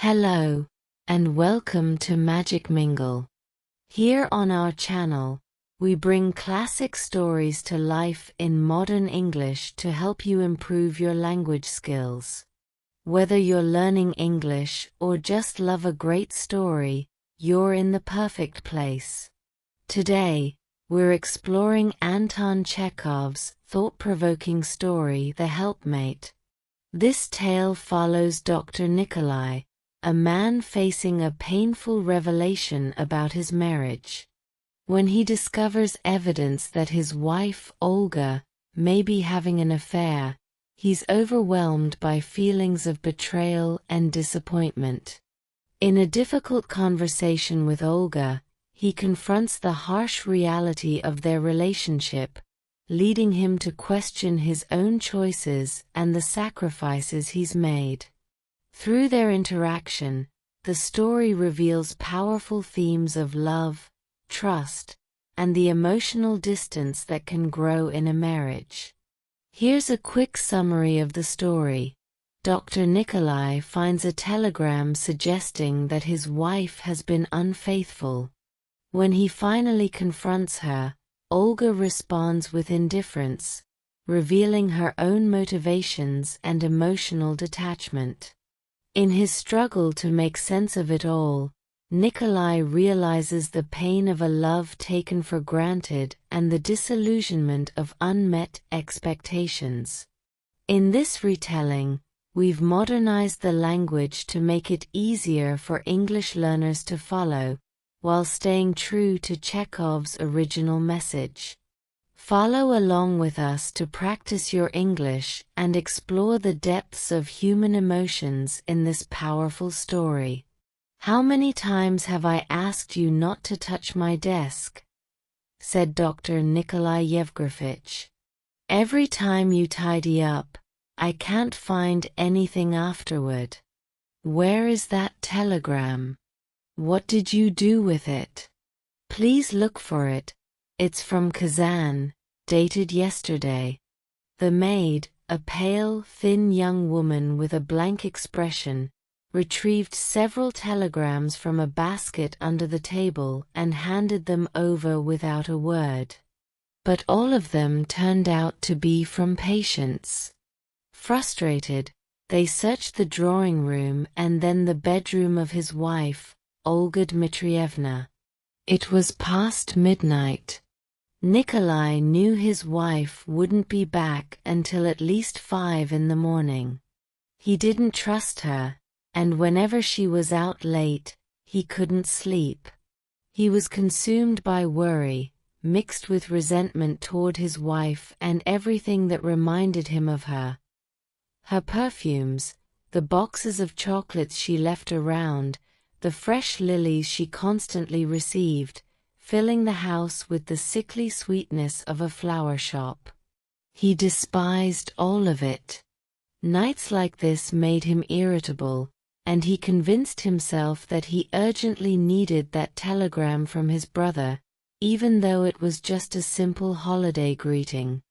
Hello, and welcome to MagicMingle. Here on our channel, we bring classic stories to life in modern English to help you improve your language skills. Whether you're learning English or just love a great story, you're in the perfect place. Today, we're exploring Anton Chekhov's thought-provoking story, The Helpmate. This tale follows Dr. Nikolay, a man facing a painful revelation about his marriage. When he discovers evidence that his wife, Olga, may be having an affair, he's overwhelmed by feelings of betrayal and disappointment. In a difficult conversation with Olga, he confronts the harsh reality of their relationship, leading him to question his own choices and the sacrifices he's made. Through their interaction, the story reveals powerful themes of love, trust, and the emotional distance that can grow in a marriage. Here's a quick summary of the story. Dr. Nikolay finds a telegram suggesting that his wife has been unfaithful. When he finally confronts her, Olga responds with indifference, revealing her own motivations and emotional detachment. In his struggle to make sense of it all, Nikolay realizes the pain of a love taken for granted and the disillusionment of unmet expectations. In this retelling, we've modernized the language to make it easier for English learners to follow, while staying true to Chekhov's original message. Follow along with us to practice your English and explore the depths of human emotions in this powerful story. "How many times have I asked you not to touch my desk?" said Dr. Nikolay Yevgrafich. "Every time you tidy up, I can't find anything afterward. Where is that telegram? What did you do with it? Please look for it. It's from Kazan, dated yesterday." The maid, a pale, thin young woman with a blank expression, retrieved several telegrams from a basket under the table and handed them over without a word. But all of them turned out to be from patients. Frustrated, they searched the drawing room and then the bedroom of his wife, Olga Dmitrievna. It was past midnight. Nikolay knew his wife wouldn't be back until at least 5 in the morning. He didn't trust her, and whenever she was out late, he couldn't sleep. He was consumed by worry, mixed with resentment toward his wife and everything that reminded him of her. Her perfumes, the boxes of chocolates she left around, the fresh lilies she constantly received, filling the house with the sickly sweetness of a flower shop. He despised all of it. Nights like this made him irritable, and he convinced himself that he urgently needed that telegram from his brother, even though it was just a simple holiday greeting.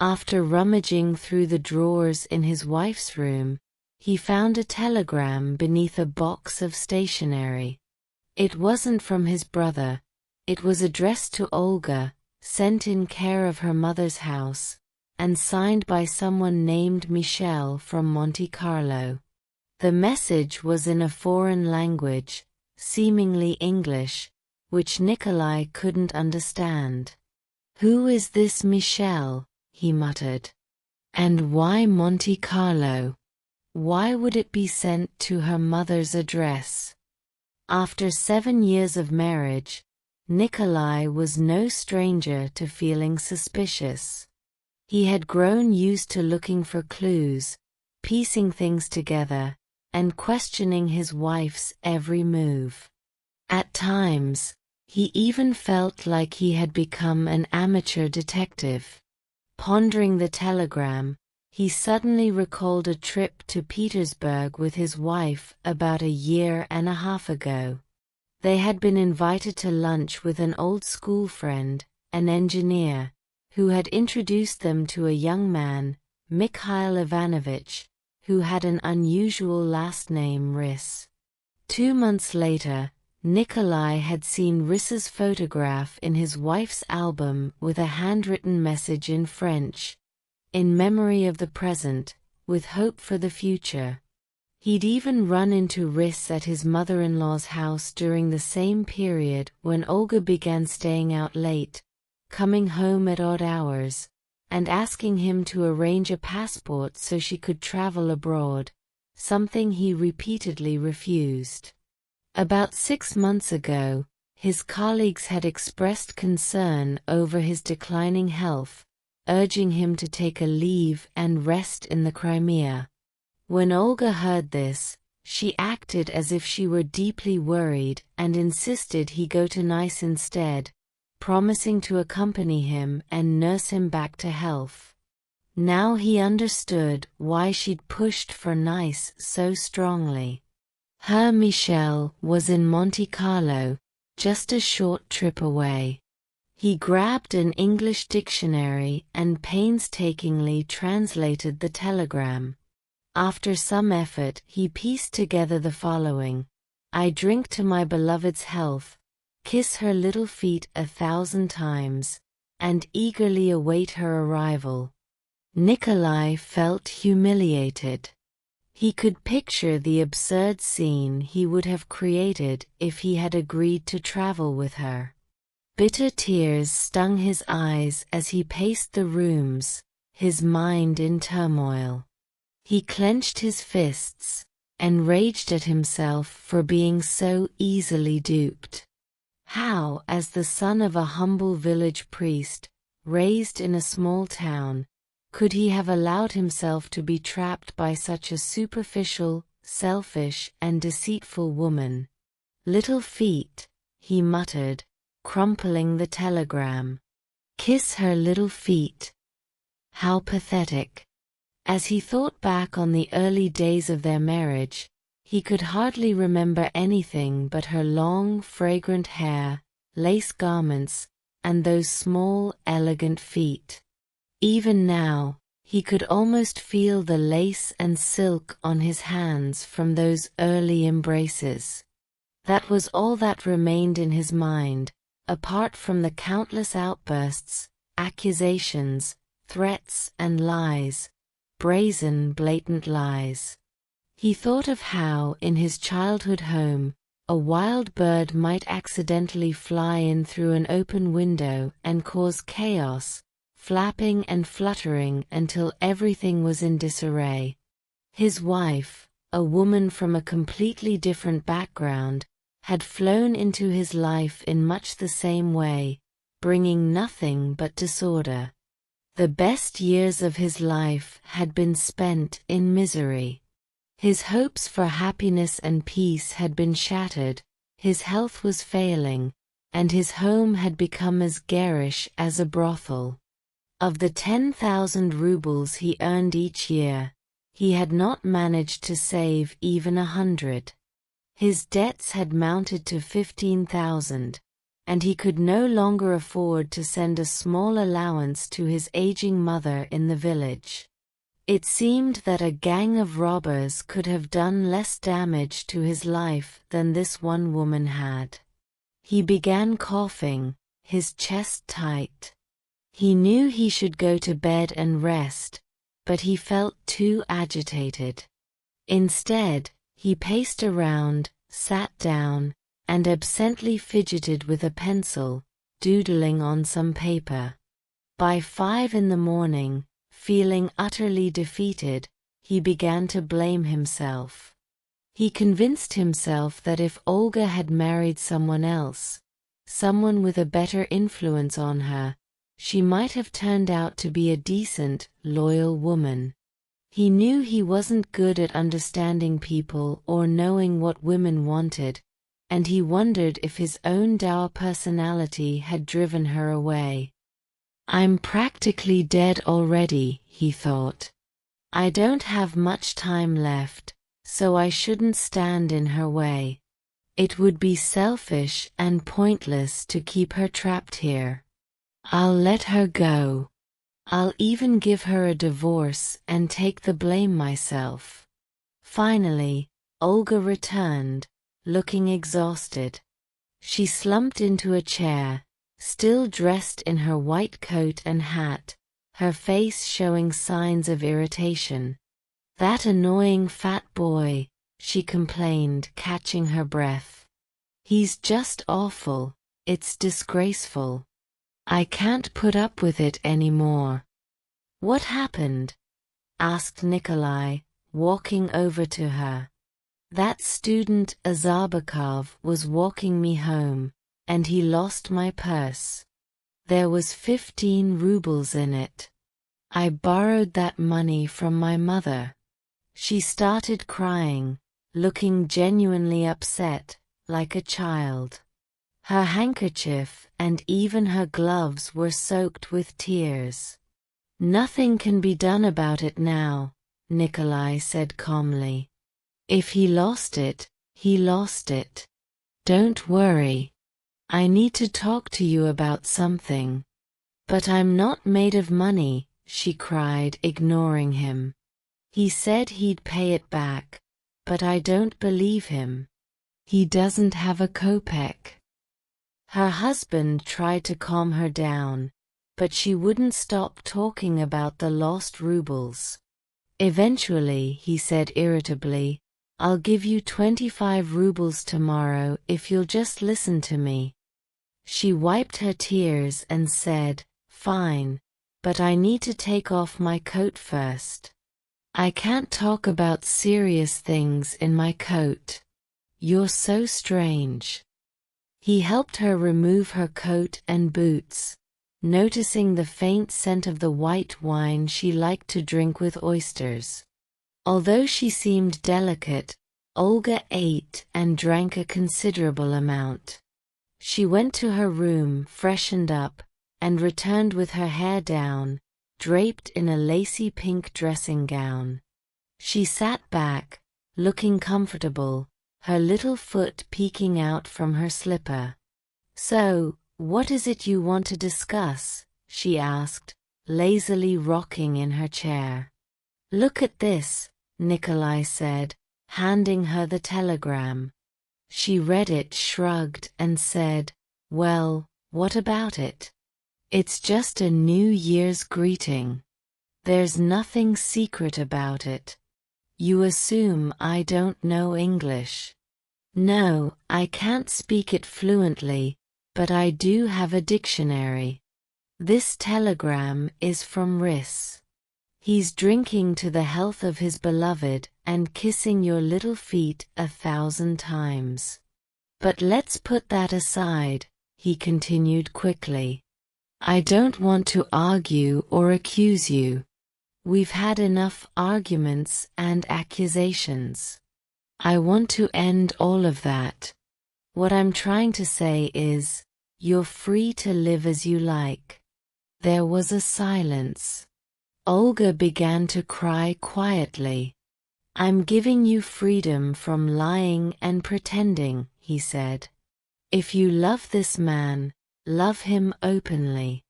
After rummaging through the drawers in his wife's room, he found a telegram beneath a box of stationery. It wasn't from his brother. It was addressed to Olga, sent in care of her mother's house, and signed by someone named Michel from Monte Carlo. The message was in a foreign language, seemingly English, which Nikolay couldn't understand. "Who is this Michel?" he muttered. "And why Monte Carlo? Why would it be sent to her mother's address?" After 7 years of marriage, Nikolay was no stranger to feeling suspicious. He had grown used to looking for clues, piecing things together, and questioning his wife's every move. At times, he even felt like he had become an amateur detective. Pondering the telegram, he suddenly recalled a trip to Petersburg with his wife about 1.5 years ago. They had been invited to lunch with an old school friend, an engineer, who had introduced them to a young man, Mikhail Ivanovich, who had an unusual last name Riss. 2 months later, Nikolay had seen Rissa's photograph in his wife's album with a handwritten message in French. In memory of the present, with hope for the future. He'd even run into Riss at his mother-in-law's house during the same period when Olga began staying out late, coming home at odd hours, and asking him to arrange a passport so she could travel abroad, something he repeatedly refused. About 6 months ago, his colleagues had expressed concern over his declining health, urging him to take a leave and rest in the Crimea. When Olga heard this, she acted as if she were deeply worried and insisted he go to Nice instead, promising to accompany him and nurse him back to health. Now he understood why she'd pushed for Nice so strongly. Her Michel was in Monte Carlo, just a short trip away. He grabbed an English dictionary and painstakingly translated the telegram. After some effort, he pieced together the following: I drink to my beloved's health, kiss her little feet 1,000 times, and eagerly await her arrival. Nikolay felt humiliated. He could picture the absurd scene he would have created if he had agreed to travel with her. Bitter tears stung his eyes as he paced the rooms, his mind in turmoil. He clenched his fists, and raged at himself for being so easily duped. How, as the son of a humble village priest, raised in a small town, could he have allowed himself to be trapped by such a superficial, selfish, and deceitful woman? Little feet, he muttered, crumpling the telegram. Kiss her little feet. How pathetic. As he thought back on the early days of their marriage, he could hardly remember anything but her long, fragrant hair, lace garments, and those small, elegant feet. Even now, he could almost feel the lace and silk on his hands from those early embraces. That was all that remained in his mind, apart from the countless outbursts, accusations, threats and lies, brazen, blatant lies. He thought of how, in his childhood home, a wild bird might accidentally fly in through an open window and cause chaos, flapping and fluttering until everything was in disarray. His wife, a woman from a completely different background, had flown into his life in much the same way, bringing nothing but disorder. The best years of his life had been spent in misery. His hopes for happiness and peace had been shattered, his health was failing, and his home had become as garish as a brothel. Of the 10,000 rubles he earned each year, he had not managed to save even 100. His debts had mounted to 15,000, and he could no longer afford to send a small allowance to his aging mother in the village. It seemed that a gang of robbers could have done less damage to his life than this one woman had. He began coughing, his chest tight. He knew he should go to bed and rest, but he felt too agitated. Instead, he paced around, sat down, and absently fidgeted with a pencil, doodling on some paper. By 5 in the morning, feeling utterly defeated, he began to blame himself. He convinced himself that if Olga had married someone else, someone with a better influence on her, she might have turned out to be a decent, loyal woman. He knew he wasn't good at understanding people or knowing what women wanted, and he wondered if his own dour personality had driven her away. I'm practically dead already, he thought. I don't have much time left, so I shouldn't stand in her way. It would be selfish and pointless to keep her trapped here. I'll let her go. I'll even give her a divorce and take the blame myself. Finally, Olga returned, looking exhausted. She slumped into a chair, still dressed in her white coat and hat, her face showing signs of irritation. "That annoying fat boy," she complained, catching her breath. "He's just awful, it's disgraceful. I can't put up with it anymore." "What happened?" asked Nikolay, walking over to her. "That student Azarbekov was walking me home, and he lost my purse. There was 15 rubles in it. I borrowed that money from my mother." She started crying, looking genuinely upset, like a child. Her handkerchief and even her gloves were soaked with tears. "Nothing can be done about it now," Nikolay said calmly. "If he lost it, he lost it. Don't worry. I need to talk to you about something." "But I'm not made of money," she cried, ignoring him. "He said he'd pay it back, but I don't believe him. He doesn't have a kopeck." Her husband tried to calm her down, but she wouldn't stop talking about the lost rubles. Eventually he said irritably, "I'll give you 25 rubles tomorrow if you'll just listen to me." She wiped her tears and said, "Fine, but I need to take off my coat first. I can't talk about serious things in my coat. You're so strange." He helped her remove her coat and boots, noticing the faint scent of the white wine she liked to drink with oysters. Although she seemed delicate, Olga ate and drank a considerable amount. She went to her room, freshened up, and returned with her hair down, draped in a lacy pink dressing gown. She sat back, looking comfortable, her little foot peeking out from her slipper. "So, what is it you want to discuss?" she asked, lazily rocking in her chair. "Look at this," Nikolay said, handing her the telegram. She read it, shrugged, and said, "Well, what about it? It's just a New Year's greeting. There's nothing secret about it. You assume I don't know English." "No, I can't speak it fluently, but I do have a dictionary. This telegram is from Riss. He's drinking to the health of his beloved and kissing your little feet 1,000 times. But let's put that aside," he continued quickly. "I don't want to argue or accuse you. We've had enough arguments and accusations. I want to end all of that. What I'm trying to say is, you're free to live as you like." There was a silence. Olga began to cry quietly. "I'm giving you freedom from lying and pretending," he said. "If you love this man, love him openly.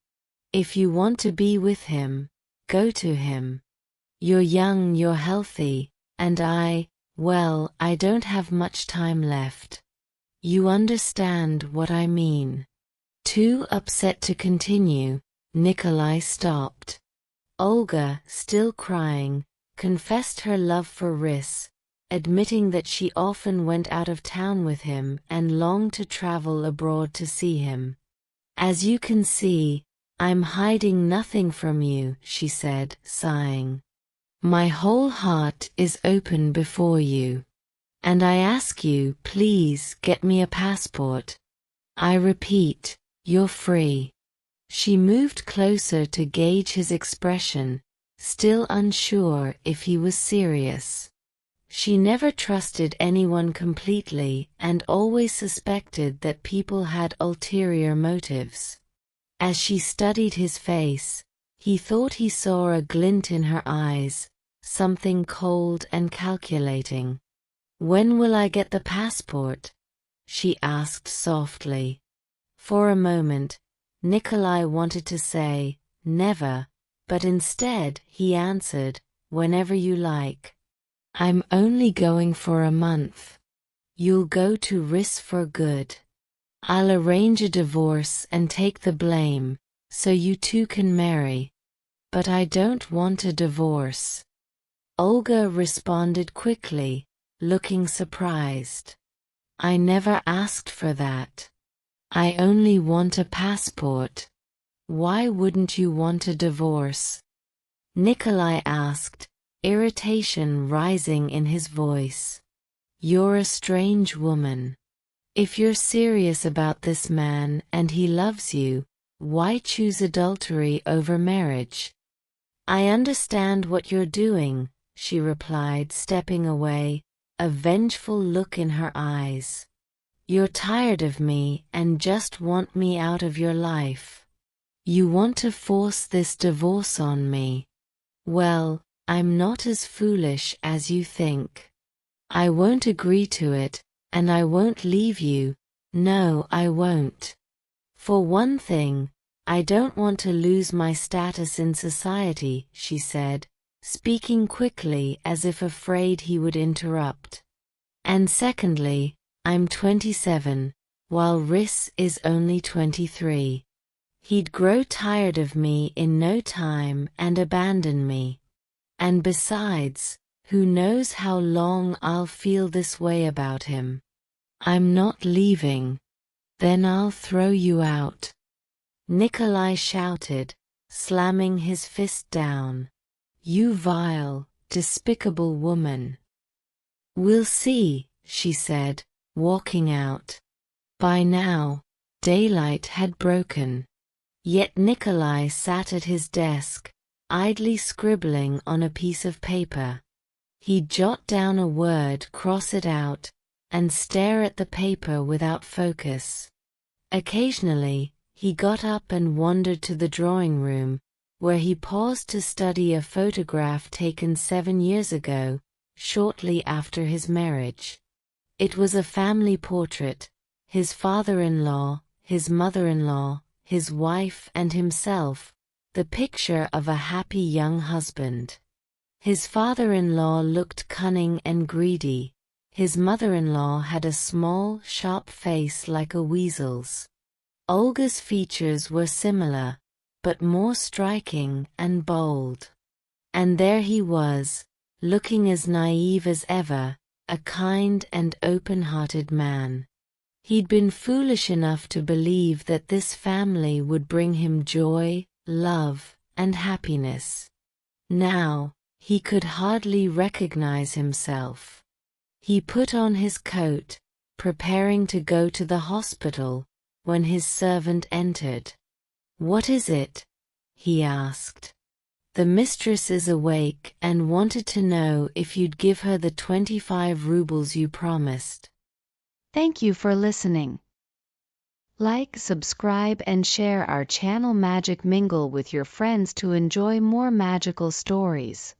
If you want to be with him, go to him. You're young, you're healthy, and well, I don't have much time left. You understand what I mean." Too upset to continue, Nikolay stopped. Olga, still crying, confessed her love for Riss, admitting that she often went out of town with him and longed to travel abroad to see him. "As you can see, I'm hiding nothing from you," she said, sighing. "My whole heart is open before you. And I ask you, please get me a passport. I repeat, you're free." She moved closer to gauge his expression, still unsure if he was serious. She never trusted anyone completely and always suspected that people had ulterior motives. As she studied his face, he thought he saw a glint in her eyes, something cold and calculating. "When will I get the passport?" she asked softly. For a moment, Nikolay wanted to say, "Never," but instead he answered, "Whenever you like. I'm only going for a month. you'll go to RIS for good. I'll arrange a divorce and take the blame, so you two can marry. But I don't want a divorce. Olga responded quickly, looking surprised. I never asked for that. I only want a passport. Why wouldn't you want a divorce? Nikolay asked, irritation rising in his voice. You're a strange woman. If you're serious about this man and he loves you, why choose adultery over marriage? I understand what you're doing, she replied, stepping away, a vengeful look in her eyes. You're tired of me and just want me out of your life. You want to force this divorce on me. Well, I'm not as foolish as you think. I won't agree to it, and I won't leave you. No, I won't. For one thing, I don't want to lose my status in society, she said, speaking quickly as if afraid he would interrupt. And secondly, I'm 27, while Riss is only 23. He'd grow tired of me in no time and abandon me. And besides, who knows how long I'll feel this way about him. I'm not leaving. Then I'll throw you out. Nikolay shouted, slamming his fist down. You vile, despicable woman. We'll see, she said, walking out. By now, daylight had broken. Yet Nikolay sat at his desk, idly scribbling on a piece of paper. He'd jot down a word, cross it out, and stare at the paper without focus. Occasionally, he got up and wandered to the drawing room, where he paused to study a photograph taken 7 years ago, shortly after his marriage. It was a family portrait, his father-in-law, his mother-in-law, his wife and himself, the picture of a happy young husband. His father-in-law looked cunning and greedy. His mother-in-law had a small, sharp face like a weasel's. Olga's features were similar, but more striking and bold. And there he was, looking as naive as ever, a kind and open-hearted man. He'd been foolish enough to believe that this family would bring him joy, love, and happiness. Now, he could hardly recognize himself. He put on his coat, preparing to go to the hospital, when his servant entered. What is it? He asked. The mistress is awake and wanted to know if you'd give her the 25 rubles you promised. Thank you for listening. Like, subscribe and share our channel Magic Mingle with your friends to enjoy more magical stories.